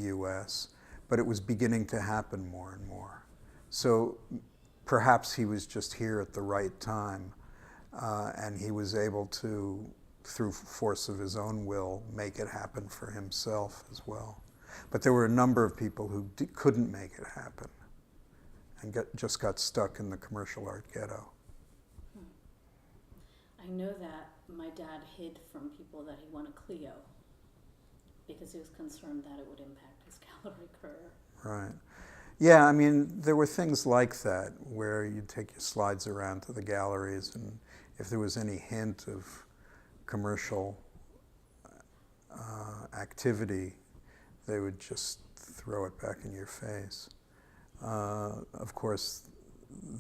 U.S., but it was beginning to happen more and more. So perhaps he was just here at the right time, and he was able to, through force of his own will, make it happen for himself as well. But there were a number of people who couldn't make it happen and just got stuck in the commercial art ghetto. I know that my dad hid from people that he won a Clio because he was concerned that it would impact his gallery career. Right. Yeah, I mean, there were things like that where you'd take your slides around to the galleries, and if there was any hint of commercial activity, they would just throw it back in your face. Of course,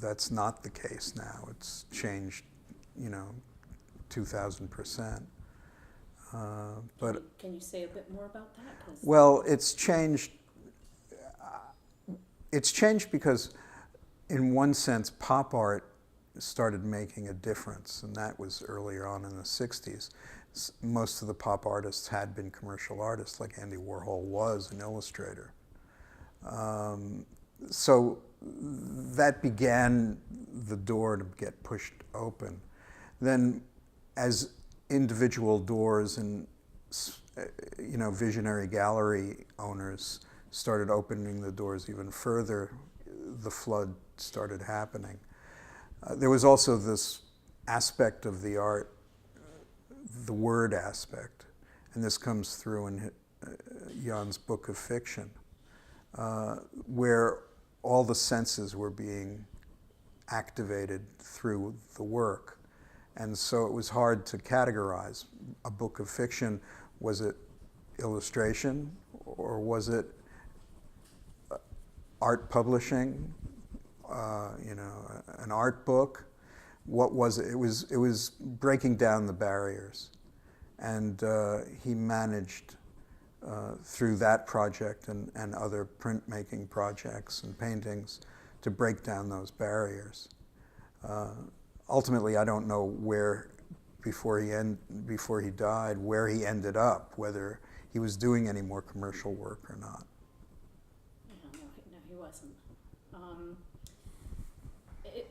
that's not the case now. It's changed, 2,000%. But can you say a bit more about that? Well, it's changed. It's changed because, in one sense, pop art started making a difference, and that was earlier on in the 60s. Most of the pop artists had been commercial artists, like Andy Warhol was an illustrator. So that began the door to get pushed open. Then, as individual doors and visionary gallery owners started opening the doors even further, the flood started happening. There was also this aspect of the art, the word aspect, and this comes through in Jan's Book of Fiction, where all the senses were being activated through the work. And so it was hard to categorize a book of fiction. Was it illustration, or was it art publishing, an art book? What was it? It was breaking down the barriers. And he managed, through that project and other printmaking projects and paintings, to break down those barriers. Ultimately, I don't know where, before he died, where he ended up, whether he was doing any more commercial work or not. No, he wasn't.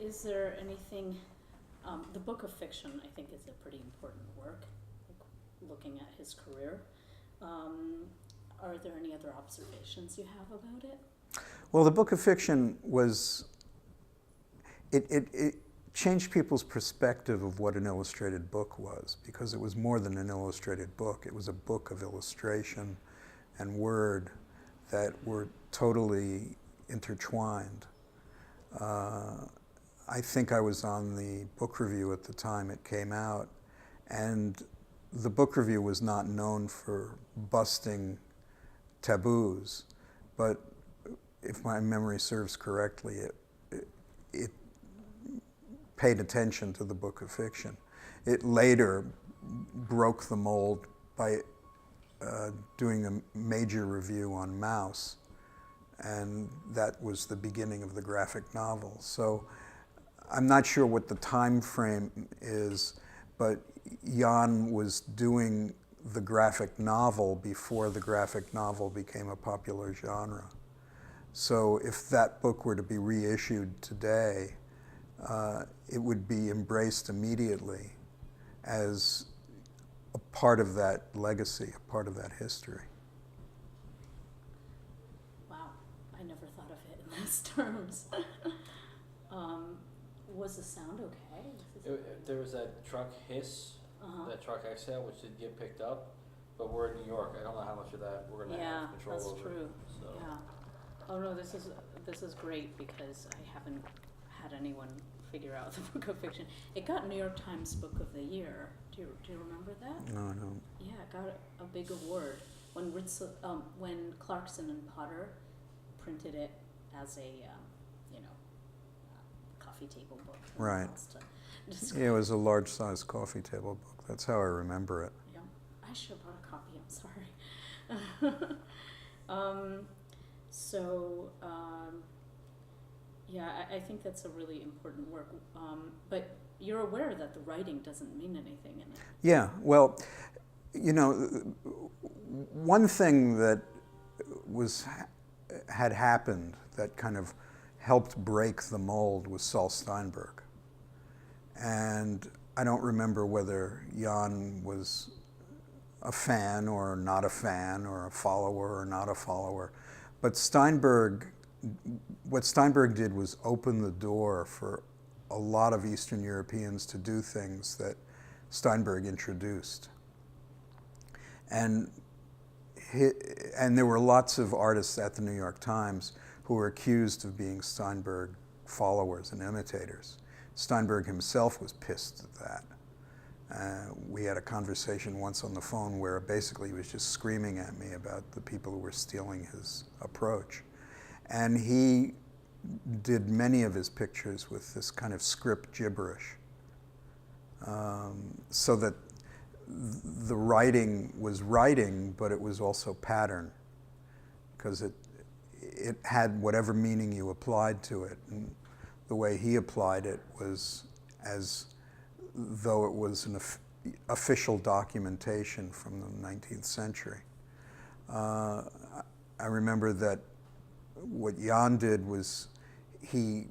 Is there anything, the Book of Fiction, I think, is a pretty important work, looking at his career. Are there any other observations you have about it? Well, the Book of Fiction was, it changed people's perspective of what an illustrated book was, because it was more than an illustrated book. It was a book of illustration and word that were totally intertwined. I think I was on the book review at the time it came out, and the book review was not known for busting taboos, but if my memory serves correctly, it paid attention to the Book of Fiction. It later broke the mold by doing a major review on Maus, and that was the beginning of the graphic novel. So I'm not sure what the time frame is, but Jan was doing the graphic novel before the graphic novel became a popular genre. So if that book were to be reissued today, it would be embraced immediately as a part of that legacy, a part of that history. Wow, I never thought of it in those terms. Was the sound okay? There was that truck hiss, that truck exhale, which did get picked up, but we're in New York. I don't know how much of that we're going to have control over. Yeah, that's true. So. Yeah. Oh no, this is great because I haven't had anyone figure out the Book of Fiction. It got New York Times Book of the Year. Do you remember that? No, I don't. Yeah, it got a big award when Clarkson and Potter printed it as a coffee table book. Right. Yeah, it was a large-sized coffee table book. That's how I remember it. Yeah, I should have brought a copy. I'm sorry. I think that's a really important work. But you're aware that the writing doesn't mean anything in it. Yeah, well, one thing that had happened that kind of helped break the mold was Saul Steinberg. And I don't remember whether Jan was a fan or not a fan, or a follower or not a follower. But what Steinberg did was open the door for a lot of Eastern Europeans to do things that Steinberg introduced. And there were lots of artists at the New York Times who were accused of being Steinberg followers and imitators. Steinberg himself was pissed at that. We had a conversation once on the phone where basically he was just screaming at me about the people who were stealing his approach. And he did many of his pictures with this kind of script gibberish, so that the writing was writing, but it was also pattern, because it had whatever meaning you applied to it. And the way he applied it was as though it was an official documentation from the 19th century. I remember that what Jan did was he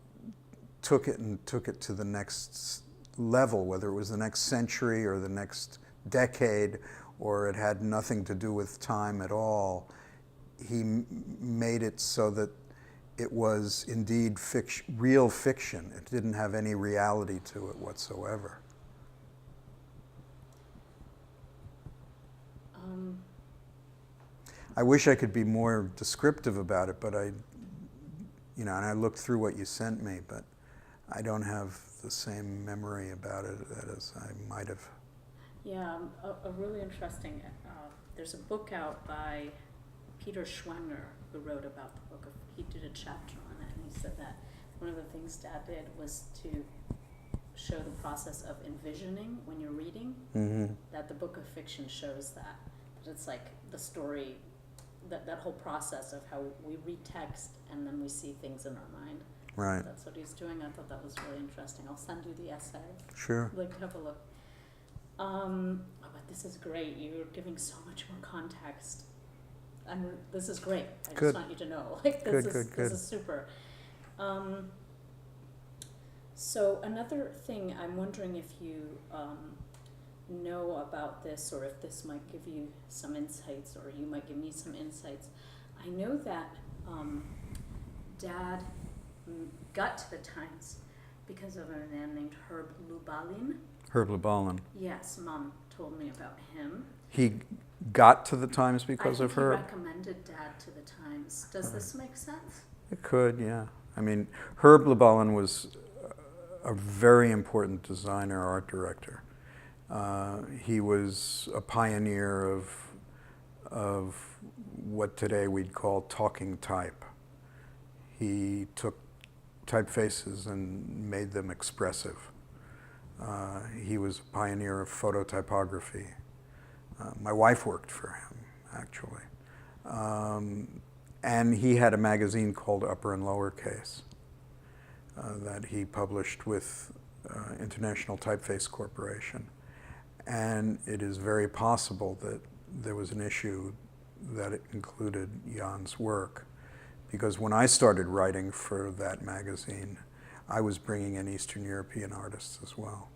took it to the next level, whether it was the next century or the next decade, or it had nothing to do with time at all. He made it so that it was indeed real fiction. It didn't have any reality to it whatsoever. I wish I could be more descriptive about it, but and I looked through what you sent me, but I don't have the same memory about it as I might have. Yeah, a really interesting, there's a book out by Peter Schwenger who wrote about the book. He did a chapter on it, and he said that one of the things Dad did was to show the process of envisioning when you're reading, that the book of fiction shows that it's like the story, that whole process of how we read text and then we see things in our mind. Right. That's what he's doing. I thought that was really interesting. I'll send you the essay. Sure. I'd like to have a look. But this is great. You're giving so much more context. And this is great. I Good. just want you to know. This is super. So another thing, I'm wondering if you know about this, or if this might give you some insights, or you might give me some insights. I know that Dad got to the Times because of a man named Herb Lubalin. Herb Lubalin. Yes, Mom told me about him. He got to the Times because of her? He recommended Dad to the Times. Does this make sense? It could, yeah. I mean, Herb Lubalin was a very important designer, art director. He was a pioneer of what today we'd call talking type. He took typefaces and made them expressive. He was a pioneer of phototypography. My wife worked for him, actually. And he had a magazine called Upper and Lowercase that he published with International Typeface Corporation. And it is very possible that there was an issue that it included Jan's work. Because when I started writing for that magazine, I was bringing in Eastern European artists as well.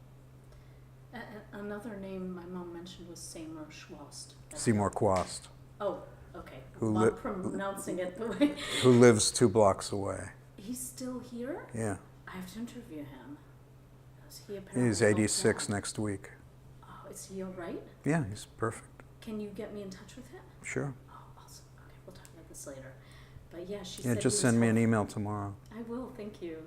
Another name my mom mentioned was Seymour Schwast. Seymour Quast. Oh, okay. Who I'm pronouncing it the way. Who lives 2 blocks away. He's still here? Yeah. I have to interview him. He apparently He's 86 next week. Oh, is he all right? Yeah, he's perfect. Can you get me in touch with him? Sure. Oh, awesome. Okay, we'll talk about this later. But yeah, she Yeah, said just send me an email tomorrow. I will, thank you.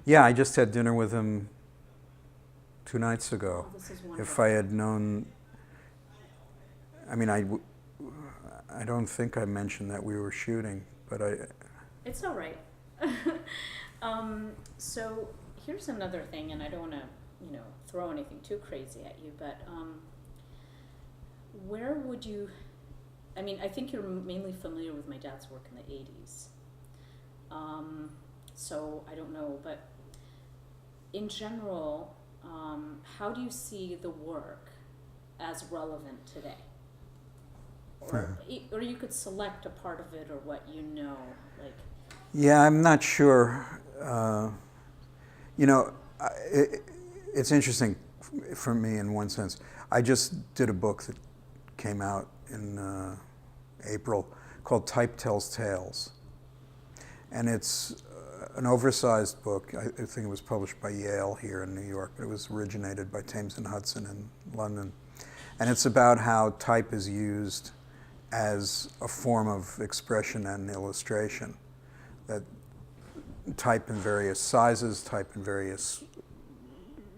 Yeah, I just had dinner with him 2 nights ago. Oh, this is If wonderful. I had known, I mean, I don't think I mentioned that we were shooting, but It's all right. So here's another thing, and I don't want to, throw anything too crazy at you, but where would you? I mean, I think you're mainly familiar with my dad's work in the '80s. So I don't know, but in general, how do you see the work as relevant today? or you could select a part of it or what you know, like. Yeah, I'm not sure. You know, it's interesting for me in one sense. I just did a book that came out in April called Type Tells Tales. And it's an oversized book. I think it was published by Yale here in New York, but it was originated by Thames and Hudson in London. And it's about how type is used as a form of expression and illustration. That type in various sizes, type in various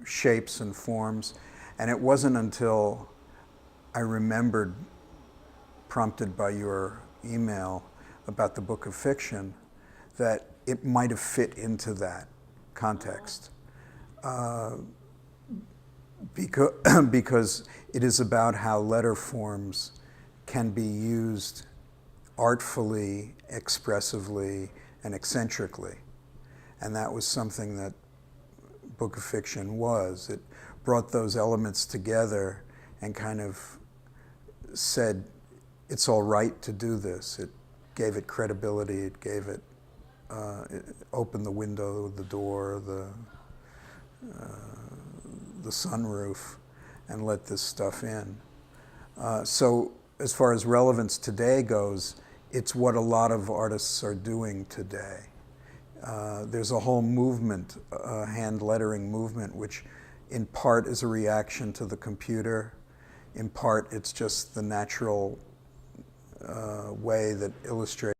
shapes and forms. And it wasn't until I remembered, prompted by your email about the book of fiction, that it might have fit into that context. Because it is about how letter forms can be used artfully, expressively, and eccentrically. And that was something that Book of Fiction was. It brought those elements together and kind of said, it's all right to do this. It gave it credibility, it gave it, it opened the window, the door, the sunroof, and let this stuff in. So as far as relevance today goes, it's what a lot of artists are doing today. There's a whole movement, hand lettering movement, which in part is a reaction to the computer. In part, it's just the natural way that illustrators